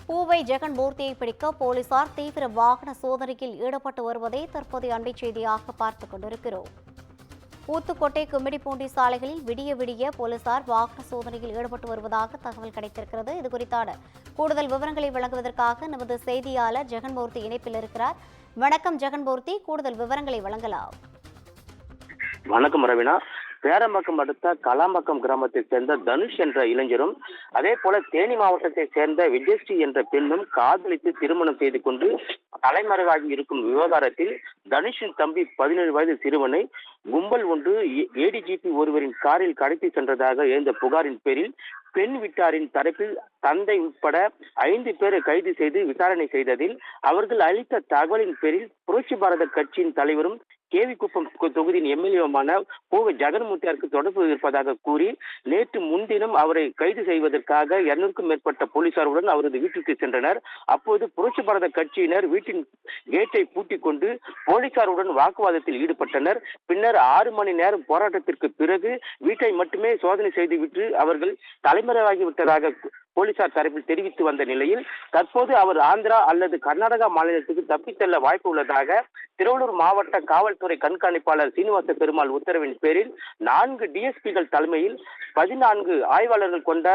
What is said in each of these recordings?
பூவை ஜெகன்மூர்த்தியை பிடிக்க போலீசார் தீவிர வாகன சோதனையில் ஈடுபட்டு வருவதை தற்போதைய அண்மை செய்தியாக பார்த்துக் கொண்டிருக்கிறோம். ஊத்துக்கோட்டை கும்மிடிப்பூண்டி சாலைகளில் விடிய விடிய போலீசார் வாகன சோதனையில் ஈடுபட்டு வருவதாக தகவல் கிடைத்திருக்கிறது. இதுகுறித்தான கூடுதல் விவரங்களை வழங்குவதற்காக நமது செய்தியாளர் ஜெகன்மூர்த்தி இணைப்பில் இருக்கிறார். வணக்கம் ஜெகன்மூர்த்தி, கூடுதல் விவரங்களை வழங்கலாம். வணக்கம் ரவினா. பேரம்பாக்கம் அடுத்த கலாம்பாக்கம் கிராமத்தைச் சேர்ந்த தனுஷ் என்ற இளைஞரும் அதே போல தேனி மாவட்டத்தைச் சேர்ந்த விஜயஸ்ரீ என்ற பெண்ணும் காதலித்து திருமணம் செய்து கொண்டு தலைமறைவாகி இருக்கும் விவகாரத்தில் தனுஷின் தம்பி 17 வயது சிறுவனை கும்பல் ஒன்று ஏடிஜிபி ஒருவரின் காரில் கடத்தி சென்றதாக எழுந்த புகாரின் பேரில் பெண் வீட்டாரின் தரப்பில் தந்தை உட்பட 5 பேரை கைது செய்து விசாரணை செய்ததில் அவர்கள் அளித்த தகவலின் பேரில் புரட்சி பாரத கட்சியின் தலைவரும் கேவிக்குப்பம் தொகுதியின் எம்எல்ஏவுமான பூவை ஜெகன்மூர்த்தியாருக்கு தொடர்பு இருப்பதாக கூறி நேற்று முன்தினம் அவரை கைது செய்வதற்காக 200க்கும் மேற்பட்ட போலீசாருடன் அவரது வீட்டிற்கு சென்றனர். அப்போது புரட்சி பாரத கட்சியினர் வீட்டின் கேட்டை பூட்டிக் கொண்டு போலீசாருடன் வாக்குவாதத்தில் ஈடுபட்டனர். பின்னர் 6 மணி நேரம் போராட்டத்திற்கு பிறகு வீட்டை மட்டுமே சோதனை செய்துவிட்டு அவர்கள் தலைமறைவாகிவிட்டதாக போலீசார் தரப்பில் தெரிவித்து வந்த நிலையில் தற்போது அவர் ஆந்திரா அல்லது கர்நாடகா மாநிலத்துக்கு தப்பிச் செல்ல வாய்ப்பு உள்ளதாக திருவள்ளூர் மாவட்ட காவல்துறை கண்காணிப்பாளர் சீனிவாச பெருமாள் உத்தரவின் பேரில் 4 டிஎஸ்பிகள் தலைமையில் 14 ஆய்வாளர்கள் கொண்ட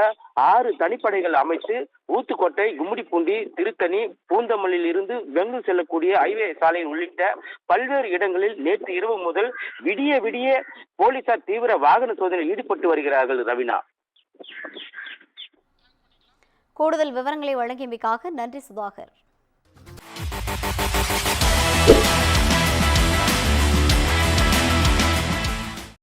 6 தனிப்படைகள் அமைத்து ஊத்துக்கோட்டை, கும்மிடிப்பூண்டி, திருத்தணி, பூந்தமல்லியில் இருந்து பெங்களூர் செல்லக்கூடிய ஹைவே சாலையில் உள்ளிட்ட பல்வேறு இடங்களில் நேற்று இரவு முதல் விடிய விடிய போலீசார் தீவிர வாகன சோதனையில் ஈடுபட்டு வருகிறார்கள். ரவினா, கூடுதல் விவரங்களை வழங்கியமைக்காக நன்றி சுதாகர்.